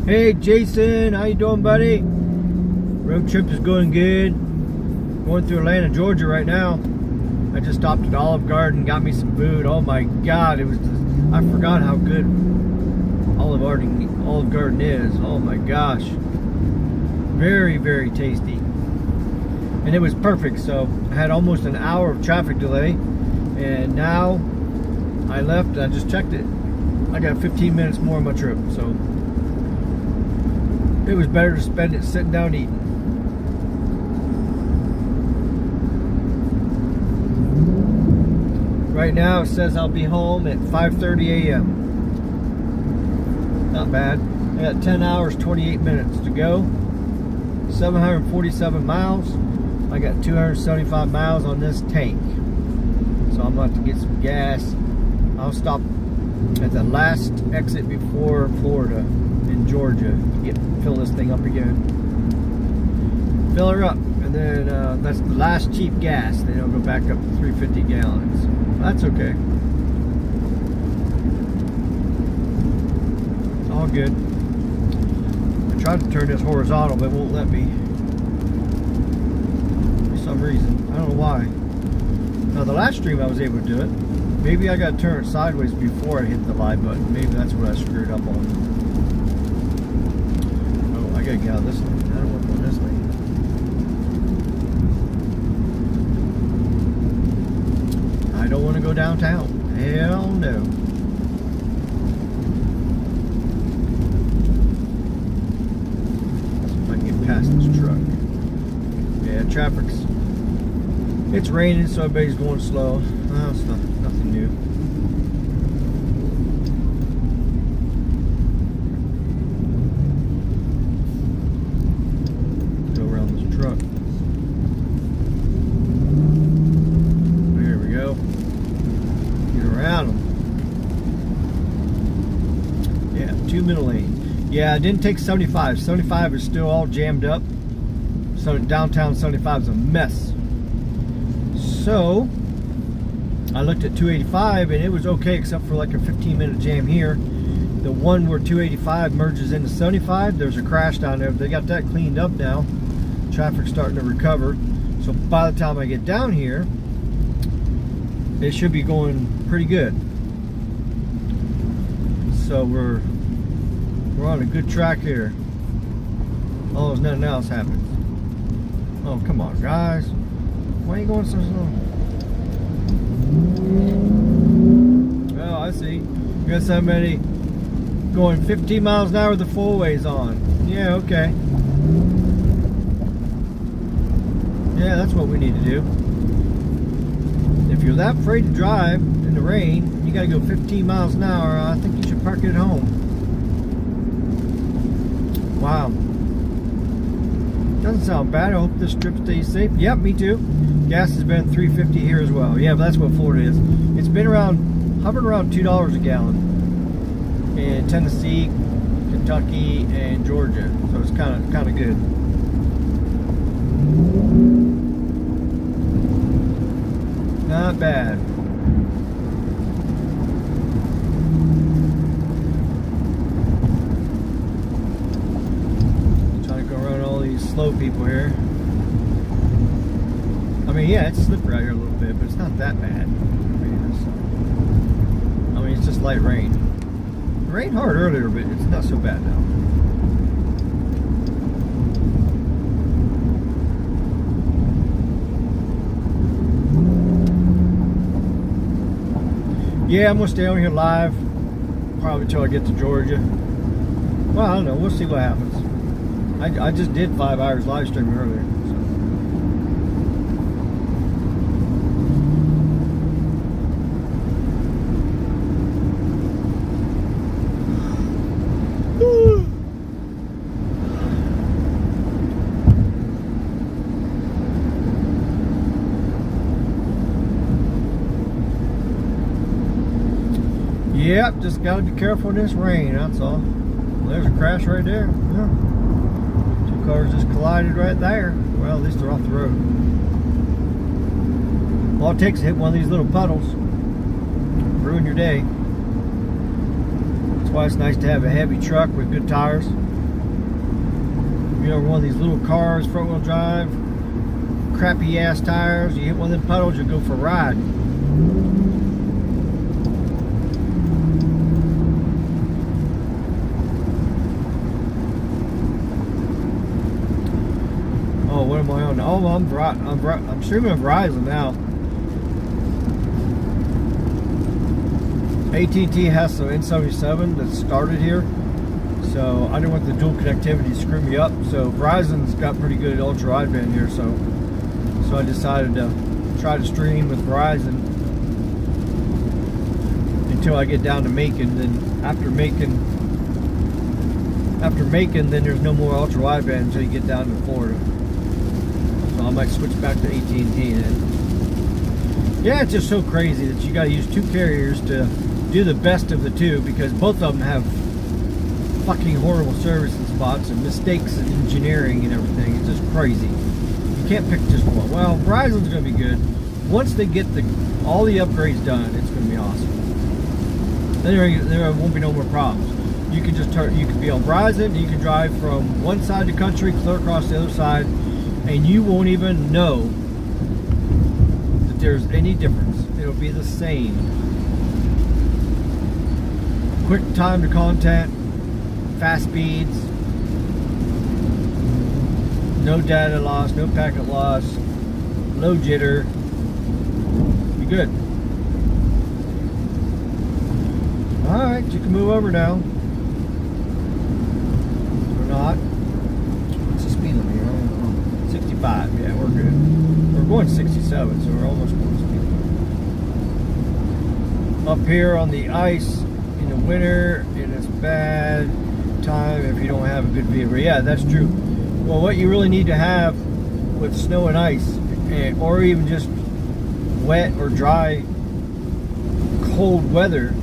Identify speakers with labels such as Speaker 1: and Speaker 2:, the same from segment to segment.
Speaker 1: Hey Jason, how you doing, buddy? Road trip is going good. Going through Atlanta, Georgia right now. I just stopped at Olive Garden, got me some food. Oh my God, it was just, I forgot how good Olive Garden is. Oh my gosh. Very, very tasty. And it was perfect. So I had almost an hour of traffic delay. And now I left, I just checked it. I got 15 minutes more on my trip. So it was better to spend it sitting down eating. Right now it says I'll be home at 5:30 a.m. Not bad. I got 10 hours, 28 minutes to go. 747 miles. I got 275 miles on this tank. So I'm about to get some gas. I'll stop at the last exit before Florida in Georgia to fill this thing up again. Fill her up, and then that's the last cheap gas. Then it'll go back up to 350 gallons. That's okay. It's all good. I tried to turn this horizontal, but it won't let me. For some reason. I don't know why. Now the last stream I was able to do it. Maybe I got to turn it sideways before I hit the live button. Maybe that's what I screwed up on. Oh, I gotta get out of this lane. I don't want to go in this lane. I don't want to go downtown. Hell no. Let's see if I can get past this truck. Yeah, it's raining, so everybody's going slow. Oh, it's nothing new. Go around this truck. There we go. Get around them. Yeah, 2 middle lane. Yeah, I didn't take 75. 75 is still all jammed up. So downtown 75 is a mess. So I looked at 285 and it was okay except for like a 15-minute jam here. The one where 285 merges into 75, there's a crash down there. They got that cleaned up now. Traffic's starting to recover. So by the time I get down here, it should be going pretty good. So we're on a good track here. Oh, there's nothing else happens. Oh, come on, guys. Why are you going so slow? Oh, I see. You got somebody going 15 miles an hour with the full ways on. Yeah, okay. Yeah, that's what we need to do. If you're that afraid to drive in the rain, you gotta go 15 miles an hour, I think you should park it at home. Wow. Doesn't sound bad. I hope this trip stays safe. Yep, me too. Gas has been $3.50 here as well. Yeah, but that's what Florida is. It's been hovering around $2 a gallon in Tennessee, Kentucky, and Georgia. So it's kind of good. Not bad. Trying to go around all these slow people here. I mean, yeah, it's slippery out here a little bit, but it's not that bad. I mean, it's just light rain. It rained hard earlier, but it's not so bad now. Yeah, I'm gonna stay on here live probably until I get to Georgia. Well, I don't know. We'll see what happens. I just did 5 hours live streaming earlier. Yep, just got to be careful in this rain, that's all. There's a crash right there. Yeah. 2 cars just collided right there. Well, at least they're off the road. All it takes is hit one of these little puddles. Ruin your day. That's why it's nice to have a heavy truck with good tires. you know, one of these little cars, front wheel drive, crappy ass tires, you hit one of them puddles, you go for a ride. Oh, what am I on? Oh, I'm streaming on Verizon now. AT&T has some N77 that started here, so I didn't want the dual connectivity to screw me up. So Verizon's got pretty good ultra wideband here, so I decided to try to stream with Verizon until I get down to Macon. Then after Macon, then there's no more ultra wideband until you get down to Florida. So I might switch back to AT&T then. Yeah, it's just so crazy that you got to use two carriers to do the best of the two, because both of them have fucking horrible service spots and mistakes in engineering and everything. It's just crazy. You can't pick just one. Well, Verizon's going to be good. Once they get all the upgrades done, it's going to be awesome. Then there won't be no more problems. You can just you can be on Verizon, you can drive from one side of the country clear across the other side, and you won't even know that there's any difference. It'll be the same. Quick time to contact, fast speeds, no data loss, no packet loss, low jitter. Be good. Alright, you can move over now. Or not. What's the speed limit here? I don't know. 65, yeah, we're good. We're going 67, so we're almost going speed limit. Up here on the ice, in the winter, and it's bad time if you don't have a good vehicle. Yeah, that's true. Well, what you really need to have with snow and ice, or even just wet or dry, cold weather.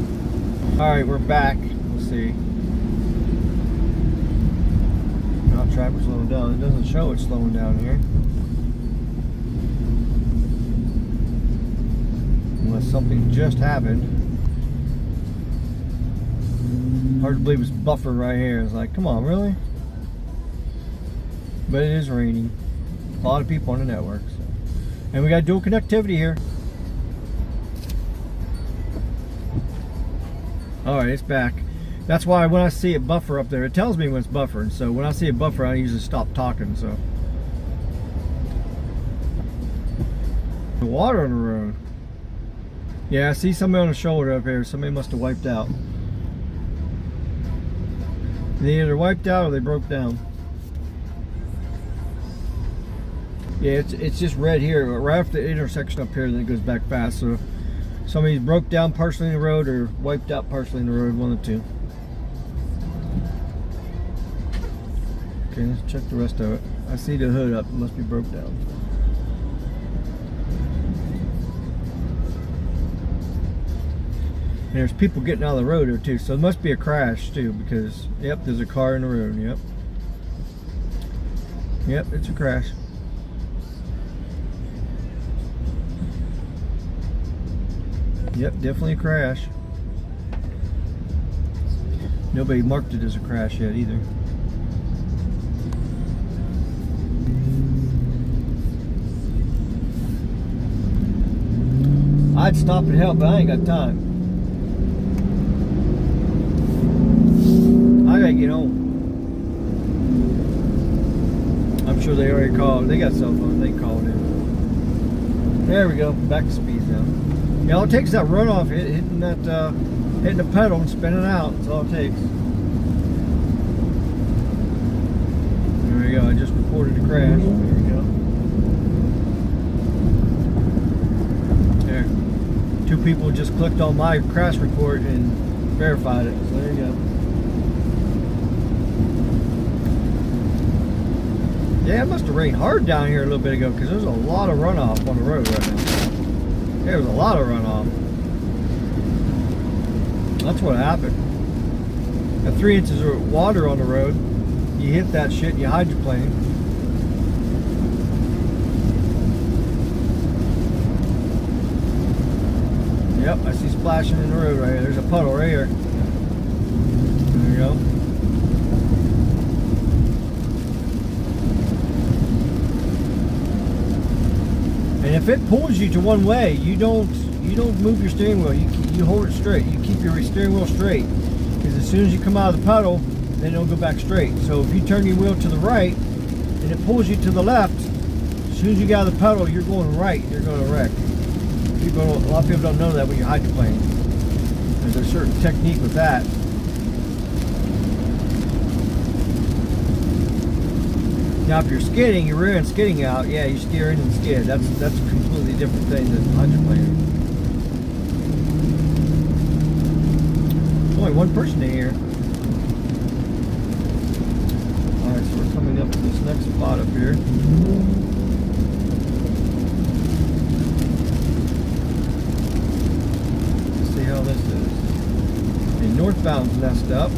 Speaker 1: All right, we're back. Let's see. Now traffic's slowing down. It doesn't show it's slowing down here, unless something just happened. Hard to believe it's buffer right here. It's like, come on, really? But it is raining. A lot of people on the network. So. And we got dual connectivity here. Alright, it's back. That's why when I see a buffer up there, it tells me when it's buffering. So when I see a buffer, I usually stop talking. So the water on the road. Yeah, I see somebody on the shoulder up here. Somebody must have wiped out. They either wiped out or they broke down. Yeah, it's just red here, but right after the intersection up here, then it goes back fast. So somebody's broke down partially in the road or wiped out partially in the road, one of the two. Okay, let's check the rest of it. I see the hood up, it must be broke down. And there's people getting out of the road here too, so it must be a crash too, because, yep, there's a car in the road, yep. Yep, it's a crash. Yep, definitely a crash. Nobody marked it as a crash yet either. I'd stop and help, but I ain't got time. I gotta get home. I'm sure they already called. They got cell phones. They called in. There we go. Back to speed now. Yeah, all it takes is that runoff hitting the pedal and spinning out. That's all it takes. There we go. I just reported a crash. There we go. There. 2 people just clicked on my crash report and verified it. So there you go. Yeah, it must have rained hard down here a little bit ago, because there's a lot of runoff on the road right now. There's a lot of runoff. That's what happened. At 3 inches of water on the road, you hit that shit and you hydroplane. Yep, I see splashing in the road right here. There's a puddle right here. There you go. if it pulls you to one way, you don't move your steering wheel. You hold it straight. You keep your steering wheel straight, because as soon as you come out of the pedal, then it'll go back straight. So if you turn your wheel to the right and it pulls you to the left, as soon as you get out of the pedal, you're going right. You're going to wreck. A lot of people don't know that when you're hydroplaning. There's a certain technique with that. Now, if you're skidding, you're rearing skidding out. Yeah, you steer in and skid. That's a completely different thing than hydroplaning. There's only one person in here. All right, so we're coming up to this next spot up here. Let's see how this is. The northbound's messed up.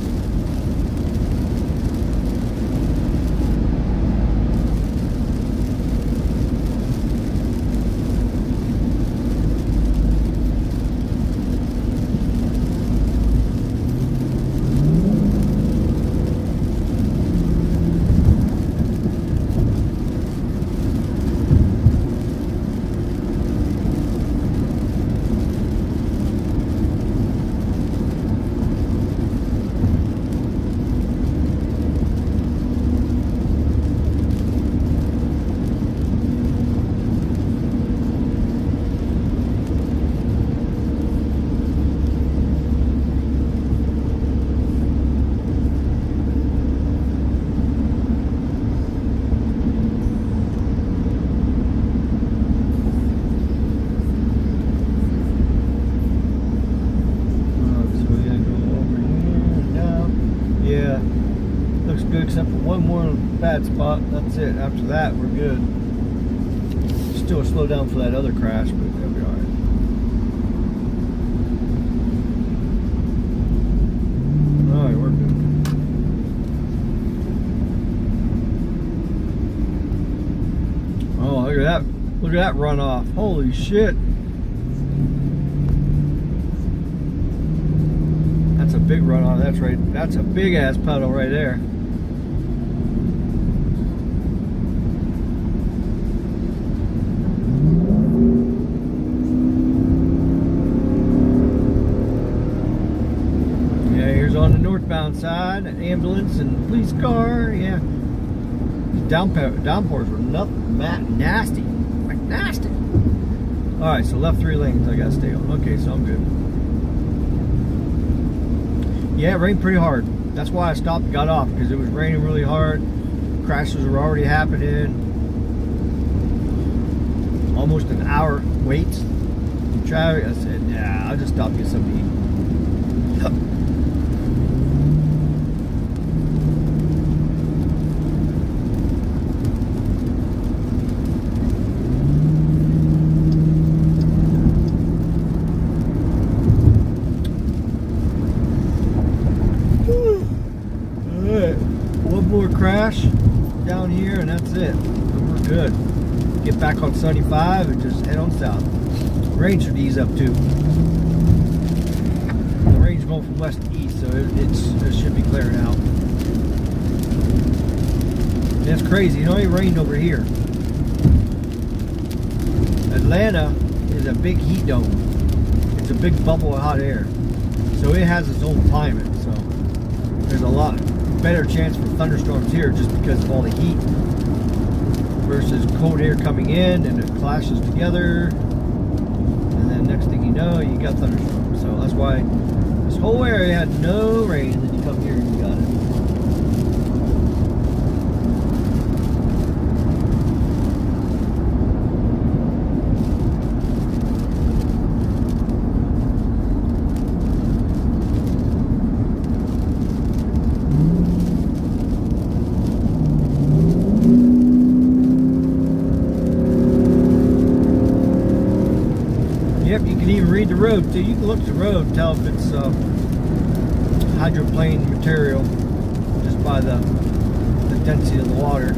Speaker 1: Except for one more bad spot. That's it. After that, we're good. Still slow down for that other crash, but they'll be all right. All right, we're good. Oh, look at that! Look at that runoff! Holy shit! That's a big runoff. That's right. That's a big ass puddle right there. On the northbound side, an ambulance and police car. Yeah, downpours were nothing nasty, like nasty. All right, so left 3 lanes I gotta stay on. Okay, so I'm good. Yeah, it rained pretty hard. That's why I stopped and got off, because it was raining really hard. Crashes were already happening. Almost an hour wait in traffic. I said, yeah, I'll just stop and get something to eat. Crash down here and that's it. We're good. Get back on 75 and just head on south. Rain should ease up too. The rain's going from west to east, so it should be clearing out. And it's crazy. It only rained over here. Atlanta is a big heat dome. It's a big bubble of hot air. So it has its own climate. So there's a lot better chance for thunderstorms here just because of all the heat versus cold air coming in and it clashes together, and then next thing you know you got thunderstorms. So that's why this whole area had no rain, and then you come here and you got it. Yep, you can even read the road too. You can look at the road and tell if it's hydroplane material just by the density of the water.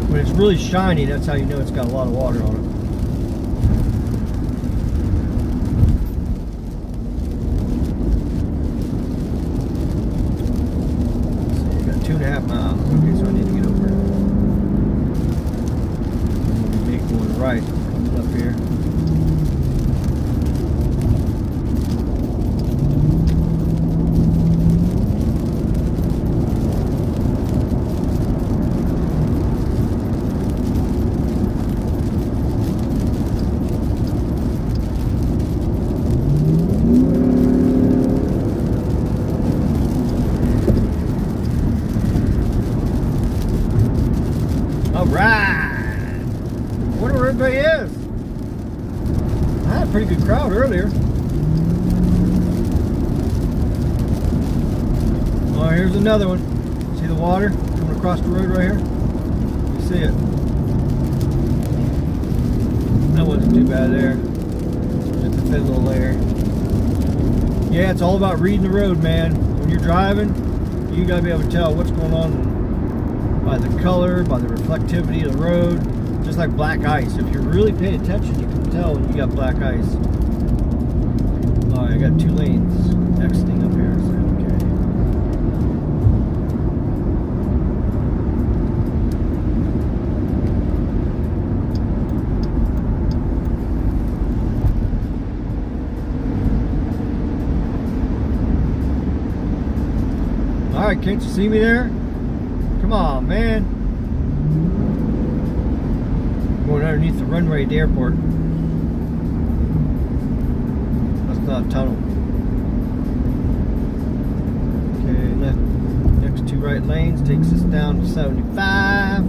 Speaker 1: When it's really shiny, that's how you know it's got a lot of water on it. So you got 2.5 miles. Okay, so I need to get over. here's another one. See the water coming across the road right here? You see it? That wasn't too bad there. Just a thin little layer. Yeah, it's all about reading the road, man. When you're driving, you gotta be able to tell what's going on by the color, by the reflectivity of the road. Just like black ice. If you really pay attention, you can tell when you got black ice. Oh, I got 2 lanes exiting up here. So, okay. Alright, can't you see me there? Come on, man. Going underneath the runway at the airport. That's not a tunnel. Okay, next 2 right lanes takes us down to 75.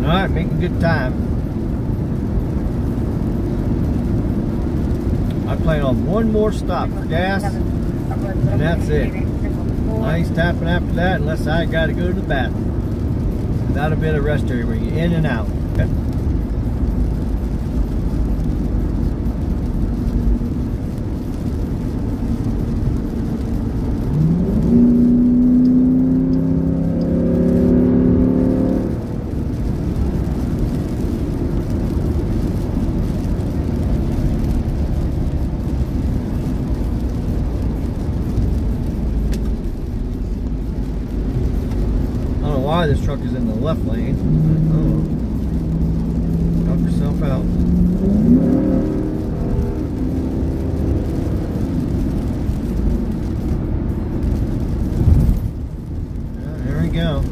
Speaker 1: Alright, making good time. I plan on one more stop for gas, and that's it. I ain't stopping after that unless I gotta go to the bathroom. Without a bit of rest area where you're in and out. Okay. Why this truck is in the left lane. Oh, help yourself out. Yeah, there we go.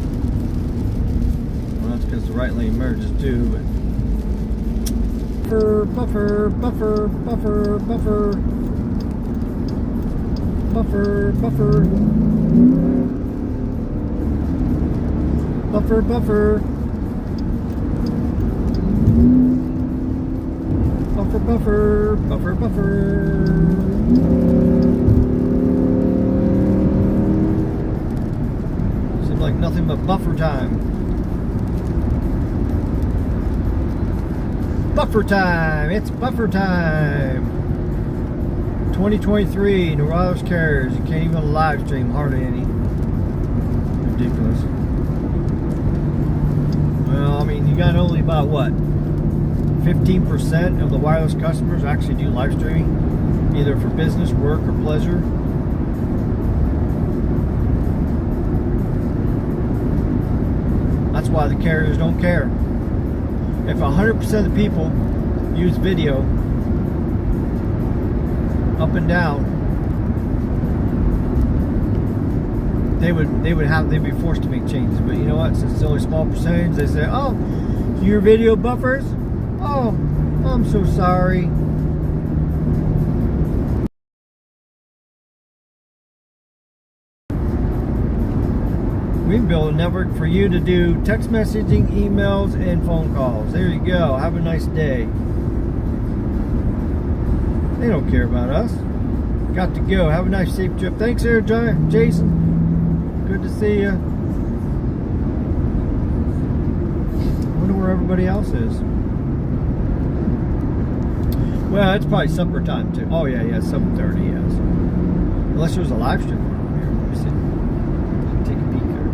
Speaker 1: Well, that's because the right lane merges too. But buffer, buffer, buffer, buffer, buffer, buffer. Buffer, buffer. Buffer, buffer, buffer, buffer. Seems like nothing but buffer time. Buffer time! It's buffer time! 2023, no wireless carriers. You can't even live stream hardly any. Ridiculous. Well, I mean, you got only about what? 15% of the wireless customers actually do live streaming, either for business, work, or pleasure. That's why the carriers don't care. If 100% of the people use video up and down, they'd be forced to make changes. But you know what? Since it's only a small percentage, they say, "Oh, your video buffers? Oh, I'm so sorry." We build a network for you to do text messaging, emails, and phone calls. There you go. Have a nice day. They don't care about us. Got to go. Have a nice, safe trip. Thanks, there, Jason. Good to see you. I wonder where everybody else is. Well, it's probably supper time too. Oh yeah, 7:30. Yeah. So. Unless there's a live stream on here. Let me see. Take a peek there.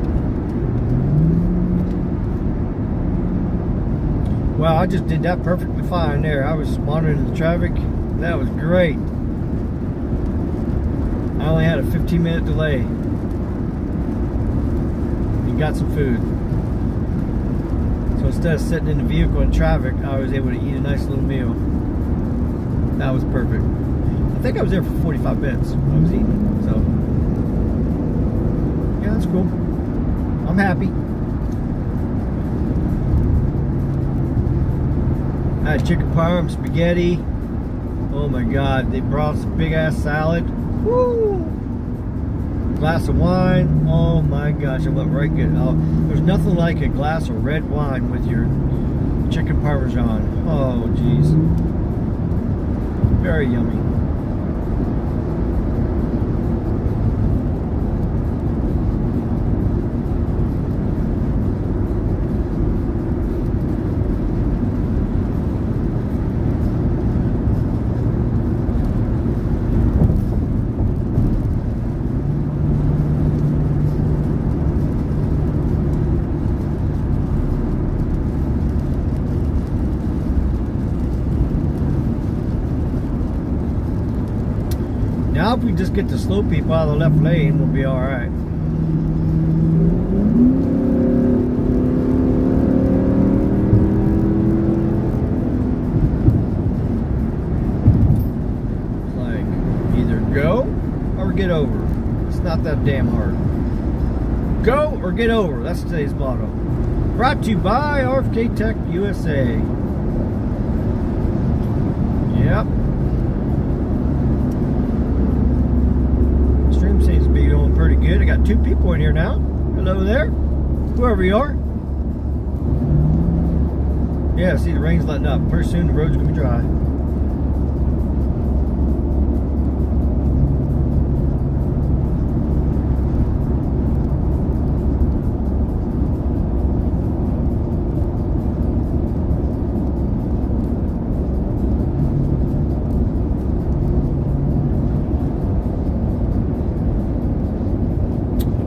Speaker 1: Well, I just did that perfectly fine there. I was monitoring the traffic. That was great. I only had a 15-minute delay. Got some food. So instead of sitting in the vehicle in traffic, I was able to eat a nice little meal. That was perfect. I think I was there for 45 minutes when I was eating. So yeah, that's cool. I'm happy. I had chicken parm, spaghetti. Oh my god, they brought some big ass salad. Woo! Glass of wine. Oh my gosh, it went right good. Oh, there's nothing like a glass of red wine with your chicken parmesan. Oh, geez. Very yummy. Now if we just get the slow people out of the left lane, we'll be alright. It's like, either go or get over. It's not that damn hard. Go or get over. That's today's motto. Brought to you by RFK Tech USA. Yep. Seems to be going pretty good. I got 2 people in here now. Hello there, whoever you are. Yeah, see the rain's letting up. Pretty soon the road's gonna be dry.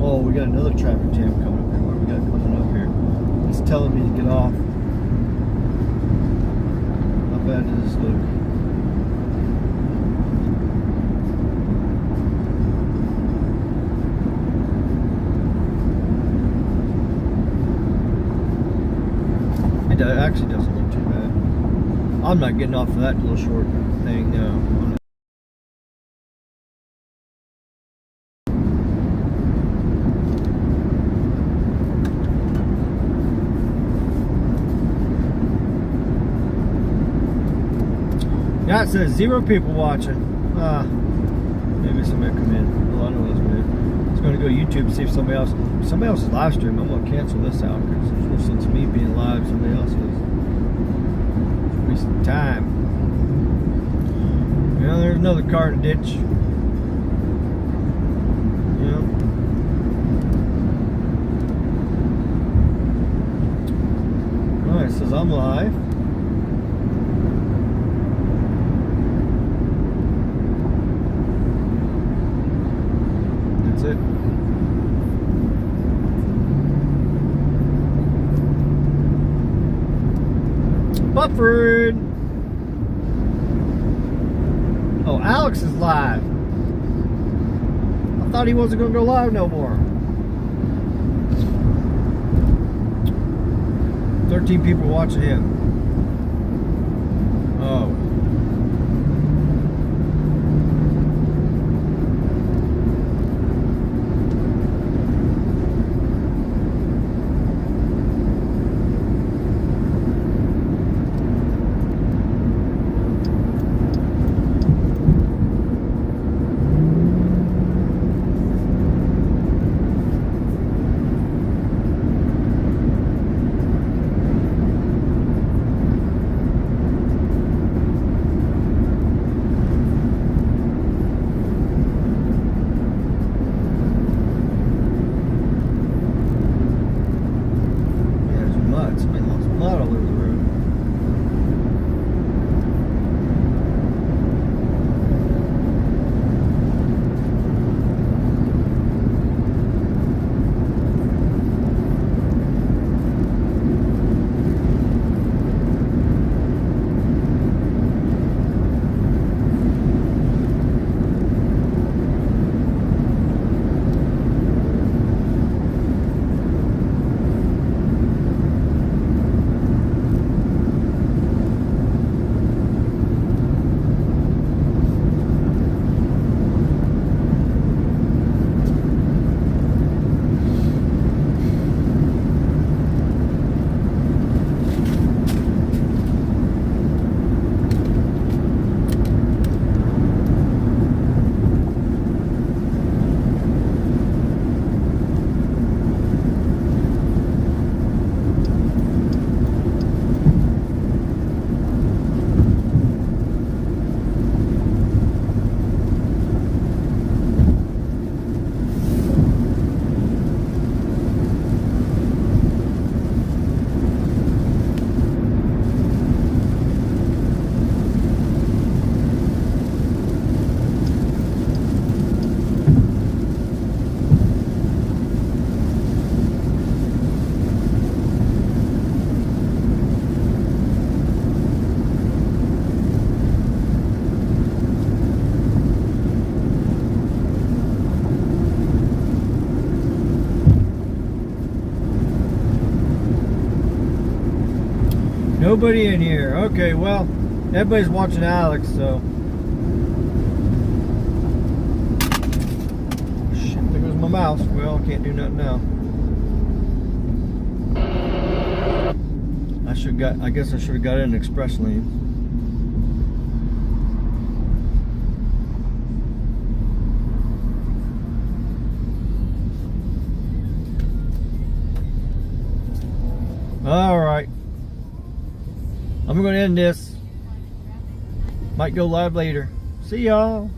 Speaker 1: Oh, we got another traffic jam coming up here. What do we got coming up here? It's telling me to get off. How bad does this look? It actually doesn't look too bad. I'm not getting off of that little short thing now. Yeah, it says 0 people watching. Maybe somebody will come in. Well, I know that's weird. It's going to go to YouTube and see if somebody else's live stream. I'm going to cancel this out because there's no sense of me being live. Somebody else is. Wasting time. Yeah, there's another car in the ditch. Yeah. Alright, it says I'm live. It. Buffered. Oh, Alex is live. I thought he wasn't going to go live no more. 13 people watching him. Oh. Nobody in here. Okay, well, everybody's watching Alex, so. Shit, there goes my mouse. Well, I can't do nothing now. I guess I should have got in an express lane. All right. I'm going to end this. Might go live later. See y'all.